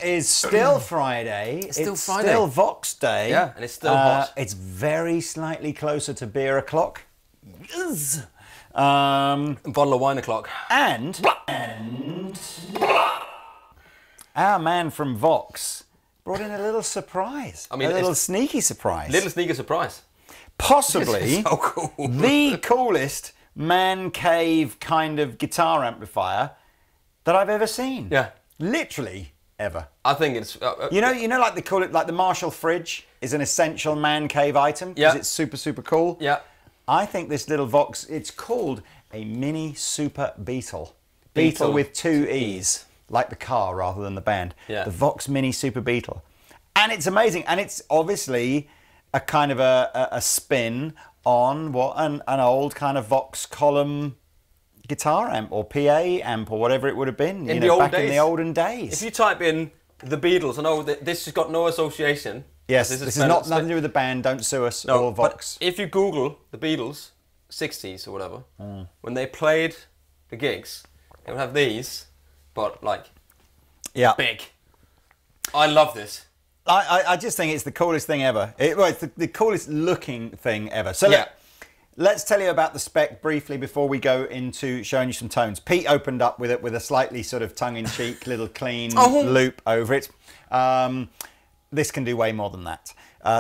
It's still Friday. It's still Friday. Still Vox Day. Yeah, and it's still hot. It's very slightly closer to beer o'clock. A bottle of wine o'clock. And our man from Vox brought in a little surprise. I mean, a little sneaky surprise. Little sneaky surprise. Possibly so cool. The coolest man cave kind of guitar amplifier that I've ever seen. Yeah. Literally ever. I think it's... you know, like they call it, like the Marshall fridge is an essential man cave item because it's super, super cool. Yeah. I think this little Vox, it's called a Mini Super Beetle. Beetle with two E's, like the car rather than the band. Yeah. The Vox Mini Super Beetle. And it's amazing. And it's obviously a kind of a spin on what an old kind of Vox column guitar amp or PA amp or whatever it would have been, in the olden days. If you type in the Beatles, I know this has got no association. Yes, this is not nothing to do with the band, don't sue us, or Vox. But if you Google the Beatles, 60s or whatever, when they played the gigs, they would have these, but like, big. I love this. I just think it's the coolest thing ever. It's the coolest looking thing ever. So let's tell you about the Spec briefly before we go into showing you some tones. Pete opened up with it with a slightly sort of tongue-in-cheek little clean loop over it. This can do way more than that.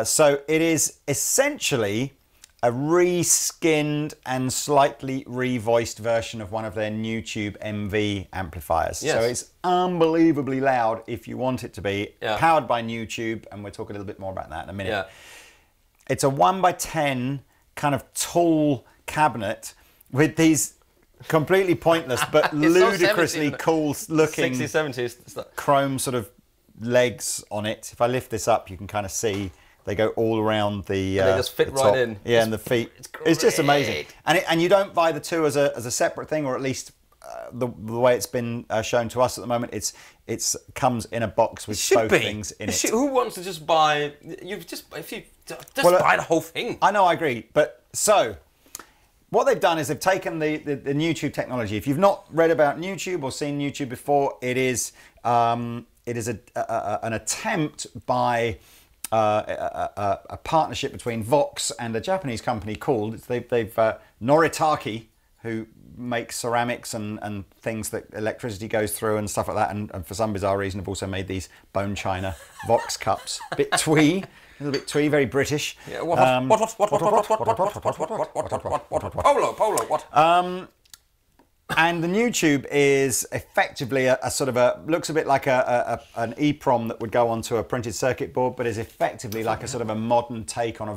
So it is essentially a re-skinned and slightly revoiced version of one of their NuTube MV amplifiers. Yes. So it's unbelievably loud if you want it to be. Yeah. Powered by NuTube, and we'll talk a little bit more about that in a minute. Yeah. It's a 1x10 kind of tall cabinet with these completely pointless but ludicrously cool looking 60s, 70s chrome sort of legs on it. If I lift this up, you can kind of see they go all around the and they just fit right in. Yeah, and the feet. It's just amazing. And you don't buy the two as a separate thing, or at least the way it's been shown to us at the moment. It's comes in a box with both things in it. Who wants to just buy? If you just buy the whole thing. I know, I agree. But so what they've done is they've taken the NuTube technology. If you've not read about NuTube or seen NuTube before, it is an attempt by a partnership between Vox and a Japanese company called Noritake, who make ceramics and things that electricity goes through and stuff like that, and for some bizarre reason have also made these bone china Vox cups. A little bit twee, very British. Yeah, Polo. And the NuTube is effectively a sort of looks a bit like an EEPROM that would go onto a printed circuit board, but is effectively like a sort of a modern take on a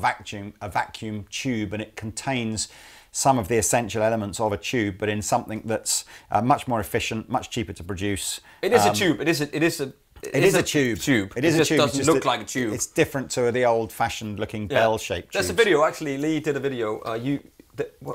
vacuum tube, and it contains some of the essential elements of a tube, but in something that's much more efficient, much cheaper to produce. It is a tube. It is a tube. It is a tube. It just doesn't look like a tube. It's different to the old-fashioned looking bell-shaped tubes. There's a video, actually. Lee did a video.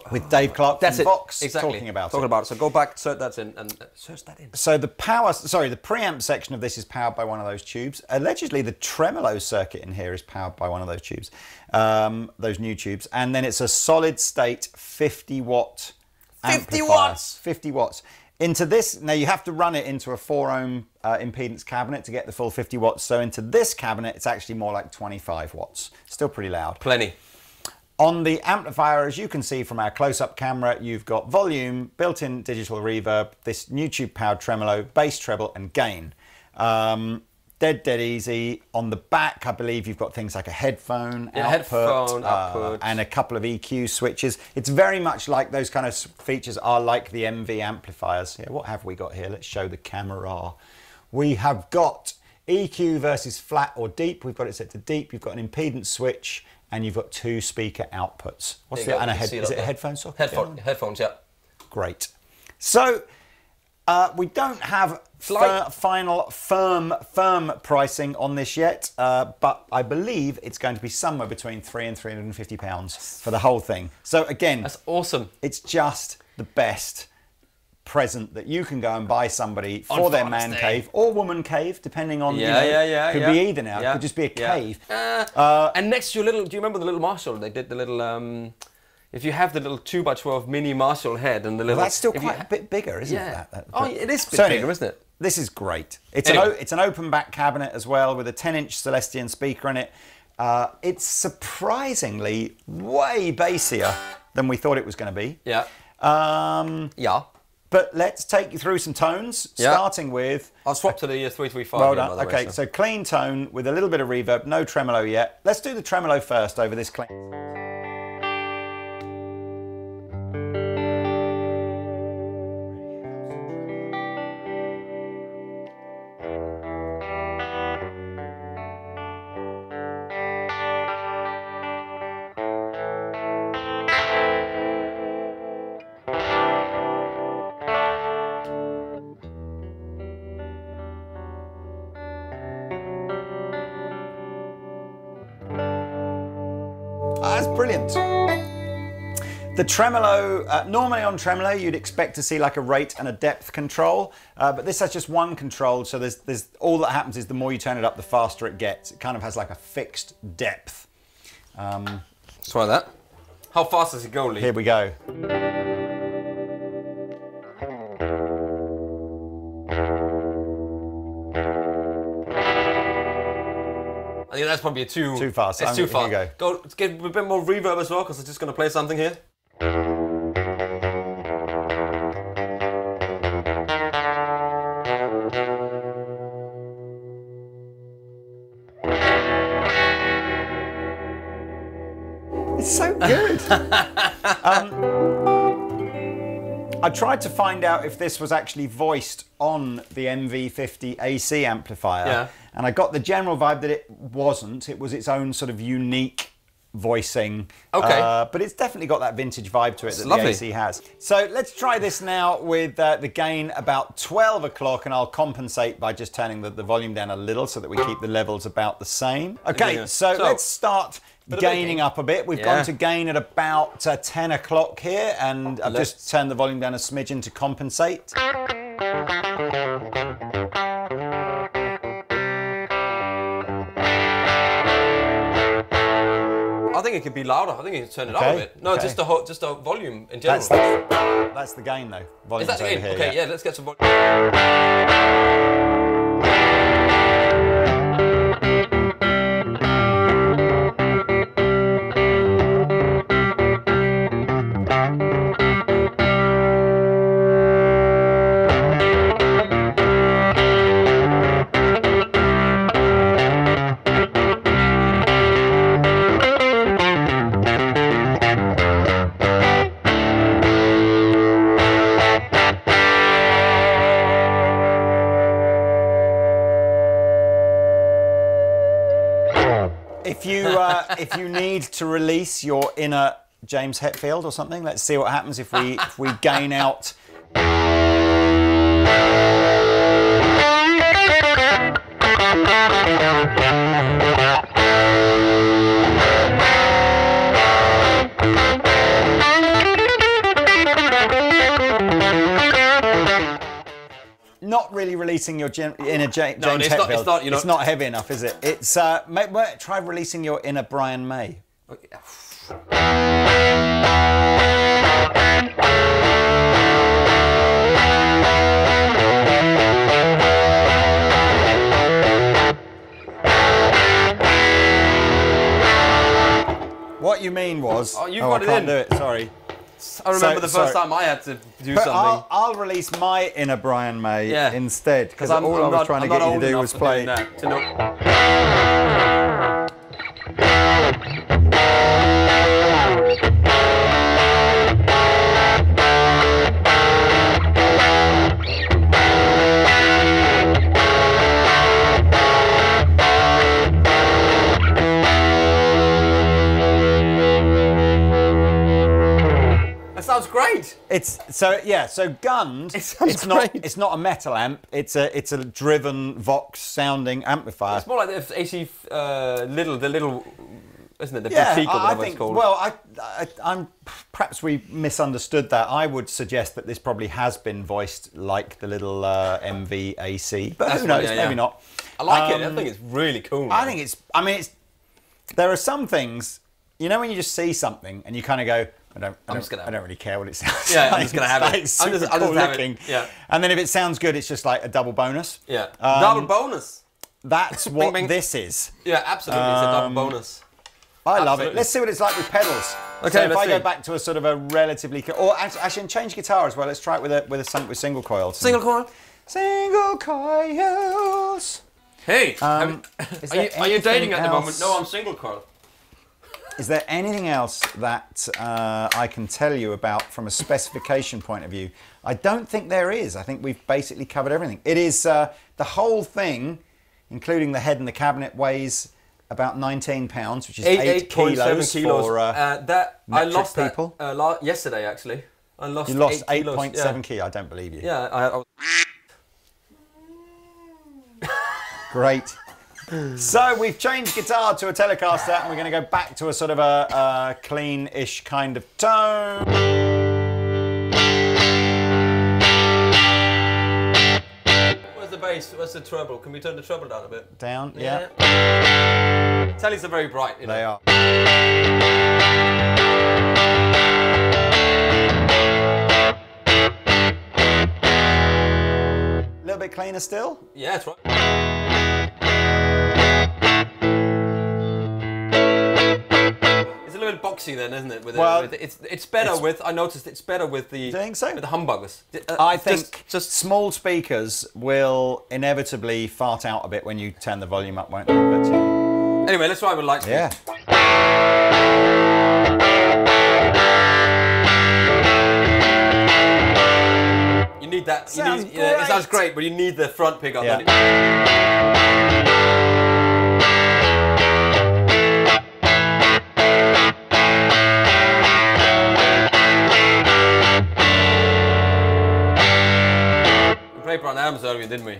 With Dave Clark from Vox talking about it. So go back, search that in, and search that in. So the preamp section of this is powered by one of those tubes. Allegedly, the Tremolo circuit in here is powered by one of those tubes, those NuTubes. And then it's a solid-state 50-watt amplifier. 50 watts! 50 watts. Into this, now you have to run it into a 4-ohm impedance cabinet to get the full 50 watts. So into this cabinet, it's actually more like 25 watts. Still pretty loud. Plenty. On the amplifier, as you can see from our close-up camera, you've got volume, built-in digital reverb, this NuTube powered tremolo, bass treble, and gain. Dead easy. On the back, I believe you've got things like a headphone output, and a couple of EQ switches. It's very much like those kind of features are like the MV amplifiers. Yeah, what have we got here? Let's show the camera. We have got EQ versus flat or deep. We've got it set to deep. You've got an impedance switch, and you've got 2 speaker outputs. What's the and a head? Is it a headphone socket? Headphones, yeah. Great. So we don't have final firm pricing on this yet, but I believe it's going to be somewhere between £300 and £350 for the whole thing. So again, that's awesome. It's just the best present that you can go and buy somebody for their man cave or woman cave, depending on, could be either now. It could just be a cave. And next to your little, do you remember the little Marshall? They did the little, if you have the little 2x12 mini Marshall head and the little... Well, that's still quite a bit bigger, isn't it? Oh, it is a bit bigger, isn't it? This is great. It's an open back cabinet as well with a 10-inch Celestion speaker in it. It's surprisingly way bassier than we thought it was going to be. Yeah. But let's take you through some tones, starting with... I'll swap to the 335. Well done. Okay, so clean tone with a little bit of reverb, no tremolo yet. Let's do the tremolo first over this clean. That's brilliant. The tremolo, normally on tremolo you'd expect to see like a rate and a depth control, but this has just one control, so there's all that happens is the more you turn it up, the faster it gets. It kind of has like a fixed depth. Let's try that. How fast does it go, Lee? Here we go. I think that's probably too fast. It's too fast. Go, let's get a bit more reverb as well, because I'm just going to play something here. It's so good. I tried to find out if this was actually voiced on the MV50 AC amplifier, and I got the general vibe that it wasn't. It was its own sort of unique voicing, but it's definitely got that vintage vibe to it that the AC has. So let's try this now with the gain about 12 o'clock, and I'll compensate by just turning the volume down a little so that we keep the levels about the same. Okay, so let's start gaining up a bit. We've gone to gain at about 10 o'clock here, and I've just turned the volume down a smidgen to compensate. I think it could be louder. I think you can turn it up a bit. No, just the volume in general. That's the gain though. Volume's Is that the gain? over here, okay, yeah, let's get some volume. If you need to release your inner James Hetfield or something, let's see what happens if we gain out. Not really releasing your inner James Hetfield. It's not heavy enough, is it? It's try releasing your inner Brian May. What you mean was... Oh, you I got it can't in. do it, sorry. I remember the first time I had to do but something. I'll release my inner Brian May instead, because all I was trying to get you to do was play... Sounds great. So Gunned. It sounds it's great. It's not a metal amp. It's a driven Vox sounding amplifier. It's more like the AC the little, isn't it? The boutique or whatever it's called. Well, I'm perhaps we misunderstood that. I would suggest that this probably has been voiced like the little MV AC, but who knows? Maybe not. I like it. I think it's really cool. I think it's. I mean, it's. There are some things, you know, when you just see something and you kind of go, I don't really care what it sounds like. I'm just going to have it. It's super cool looking. Yeah. And then if it sounds good, it's just like a double bonus. Yeah. Double bonus. That's what this is. Yeah, absolutely. It's a double bonus. I love it. Let's see what it's like with pedals. Okay, so if I go back to a sort of a relatively... Or actually, change guitar as well. Let's try it with single coils. Single coil? Single coils. Hey, are you dating at the moment? No, I'm single coil. Is there anything else that I can tell you about from a specification point of view? I don't think there is. I think we've basically covered everything. It is the whole thing, including the head and the cabinet, weighs about 19 pounds, which is 8 kilos for I lost people. That yesterday, actually. You lost 8.7 kilos. I don't believe you. Yeah, I was... Great. So we've changed guitar to a Telecaster, and we're going to go back to a sort of a clean-ish kind of tone. Where's the bass? Where's the treble? Can we turn the treble down a bit? Down, yeah. Tellies are very bright, you know. They are. A little bit cleaner still? Yeah, that's right. A little bit boxy then, isn't it? It's better with. I noticed it's better with the. Do you think so? With the humbuggers. I think just small speakers will inevitably fart out a bit when you turn the volume up, won't they? But, anyway, let's try with light speed. Yeah. You need that. It sounds great, but you need the front pickup. Yeah. We played on NAMM earlier, didn't we?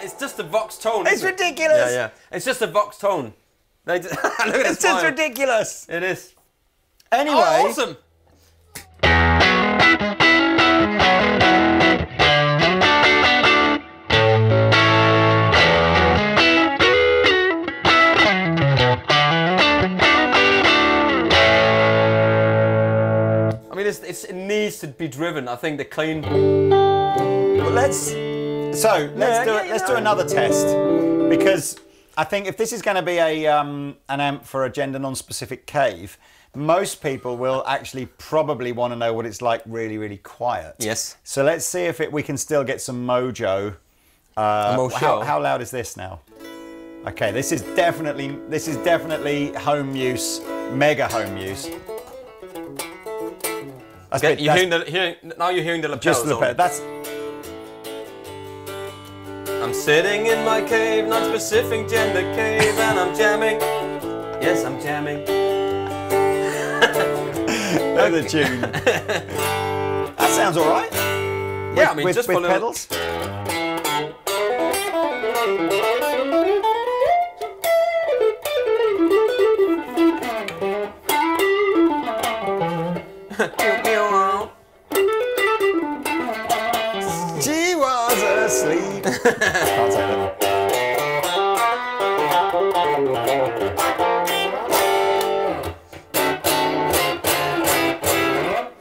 It's just a Vox tone. It's ridiculous. Yeah. It's just a Vox tone. Look at it's just ridiculous. It is. Anyway. Oh, awesome. I mean, it needs to be driven. I think the clean. Well, let's do another test, because I think if this is going to be an amp for a gender non-specific cave, most people will actually probably want to know what it's like really, really quiet. Yes. So let's see if we can still get some mojo. How loud is this now? Okay, this is definitely home use, mega home use. Now you're hearing the lapels. Just the lapel. That's. I'm sitting in my cave, non-specific gender cave, and I'm jamming. Yes, I'm jamming. Know the tune. That sounds all right. Yeah, I mean, just with for pedals.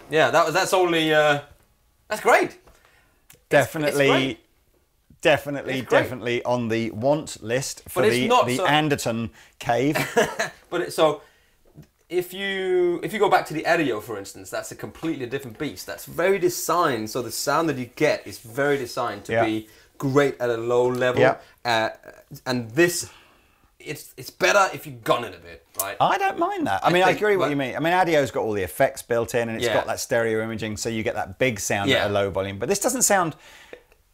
Yeah, that's only that's great. Definitely, definitely on the want list for the Anderton cave. But so if you go back to the Adio, for instance, that's a completely different beast. That's very designed, so the sound that you get is very designed to be great at a low level. Yeah. And this, it's better if you gun it a bit, right? I don't mind that. I mean, I agree what you mean. I mean, Adio's got all the effects built in, and it's got that stereo imaging, so you get that big sound at a low volume. But this doesn't sound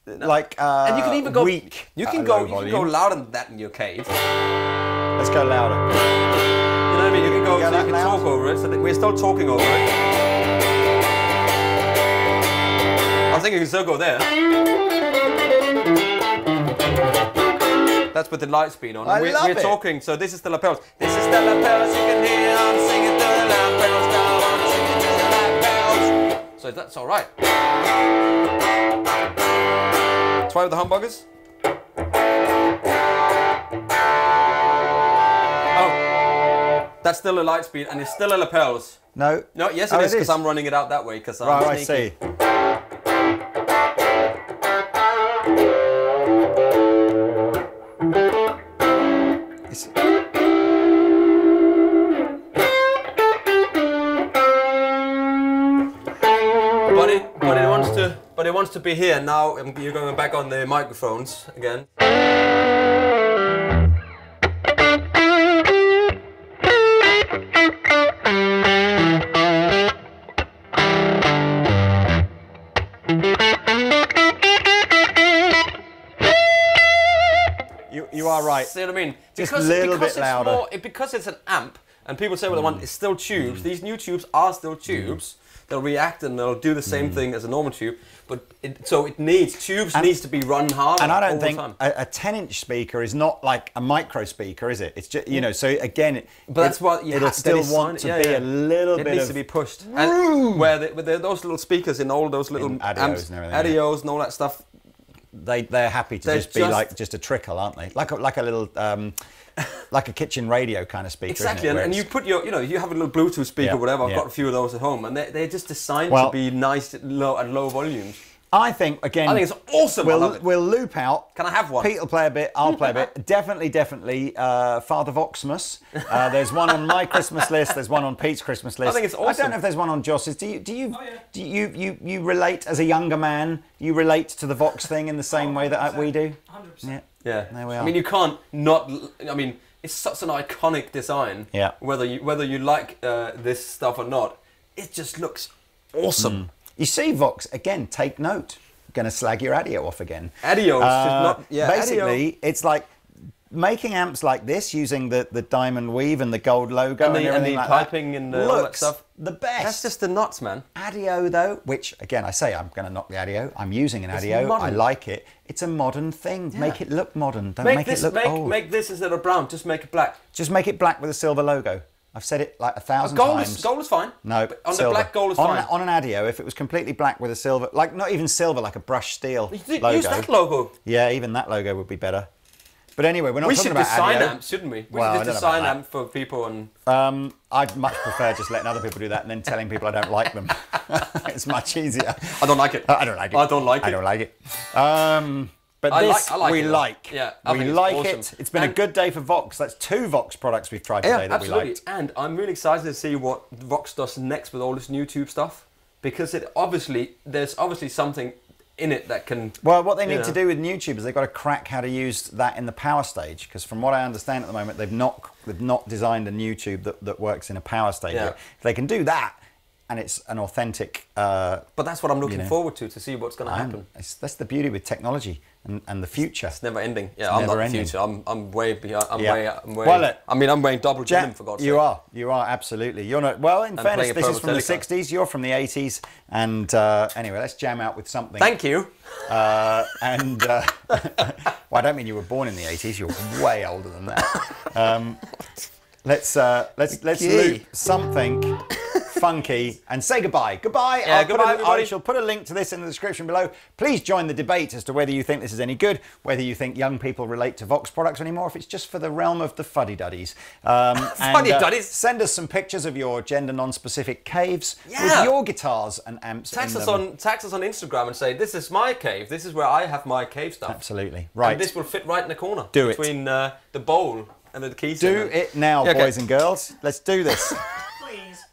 like and you can even go weak. You can go louder than that in your cave. Let's go louder. You know what I mean? You can go. So you can talk over it. So we're still talking over it. I think you can still go there. That's with the light speed on. We're talking, so this is the lapels. This is the lapels, you can hear I'm singing through the lapels, now I'm singing through the lapels. So that's alright. Try with the humbuckers. Oh, that's still a light speed and it's still a lapels. No. No, yes it is, because I'm running it out that way, because I'm right, sneaky. I see. But it wants to be here now. You're going back on the microphones again. You are right. See what I mean? Just a little bit louder. Because it's an amp, and people say, well, they want it's still tubes. These new tubes are still tubes. They'll react and they'll do the same thing as a normal tube, but tubes needs to be run hard. And I don't think a 10-inch speaker is not like a micro speaker, is it? It's just, you know, so again, but that's what it'll still want to be a little bit. It needs to be pushed. And where those little speakers in all those little Adios Adios and all that stuff, they're happy to just be like just a trickle, aren't they? Like a little. Like a kitchen radio kind of speaker. Exactly, isn't it? and you put you have a little Bluetooth speaker, whatever. I've got a few of those at home, and they're just designed to be nice at low volumes. I think it's awesome. We'll loop out. Can I have one? Pete will play a bit. I'll play a bit. Definitely. Father Voxmus. There's one on my Christmas list. There's one on Pete's Christmas list. I think it's awesome. I don't know if there's one on Joss's. Do you relate as a younger man? You relate to the Vox thing in the same way that we do? 100%. Yeah. There we are. I mean, you can't not. I mean, it's such an iconic design. Yeah. Whether you like this stuff or not, it just looks awesome. You see, Vox, again, take note. I'm going to slag your Adio off again. Adio's not... Yeah, basically, it's like making amps like this using the diamond weave and the gold logo and everything like that. Piping and all that stuff. The best. That's just the nuts, man. Adio, though, which, again, I say I'm going to knock the Adio. I'm using an Adio. Modern. I like it. It's a modern thing. Yeah. Make it look modern. Don't make it look old. Make this instead of brown. Just make it black. Just make it black with a silver logo. I've said it like 1,000 times. Gold is fine. No, but on silver. the black, gold is fine. On an Adio, if it was completely black with a silver, like not even silver, like a brushed steel logo. Use that logo. Yeah, even that logo would be better. But anyway, we're not talking about Adio. We should design amps, shouldn't we? We should design amps for people and... I'd much prefer just letting other people do that and then telling people I don't like them. It's much easier. I don't like it. I don't like it. I don't like it. I don't like it. But this we like. Yeah, we like it. It's been a good day for Vox. That's 2 Vox products we've tried today that we liked. And I'm really excited to see what Vox does next with all this NuTube stuff, because there's obviously something in it that can... Well, what they need to do with NuTube is they've got to crack how to use that in the power stage, because from what I understand at the moment, they've not designed a NuTube that works in a power stage. Yeah. If they can do that, and it's an authentic... but that's what I'm looking forward to see what's going to happen. That's the beauty with technology and the future. It's never ending. Yeah, I'm not the future. I'm way behind. I'm way. Well, look, I mean, I'm weighing double Jim, for God's sake. You are absolutely. You're not. Well, in fairness, this is from the 60s. You're from the 80s. And anyway, let's jam out with something. Thank you. Well, I don't mean you were born in the 80s. You're way older than that. Let's loop something funky, and say goodbye. Goodbye. Yeah, goodbye, everybody. I shall put a link to this in the description below. Please join the debate as to whether you think this is any good, whether you think young people relate to Vox products anymore, if it's just for the realm of the fuddy-duddies. Fuddy-duddies? Send us some pictures of your gender non-specific caves with your guitars and amps Text in us them. text us on Instagram and say, this is my cave, this is where I have my cave stuff. Absolutely. Right. And this will fit right in the corner. Do it. Between the bowl and the keys. Do it now, boys and girls. Let's do this. Please.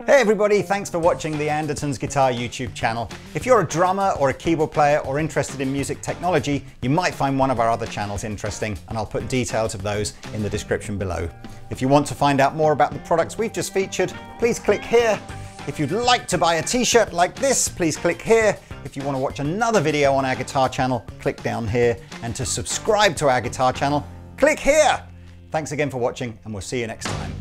Hey everybody, thanks for watching the Andertons Guitar YouTube channel. If you're a drummer or a keyboard player or interested in music technology, you might find one of our other channels interesting, and I'll put details of those in the description below. If you want to find out more about the products we've just featured, please click here. If you'd like to buy a t-shirt like this, please click here. If you want to watch another video on our guitar channel, click down here. And to subscribe to our guitar channel, click here. Thanks again for watching, and we'll see you next time.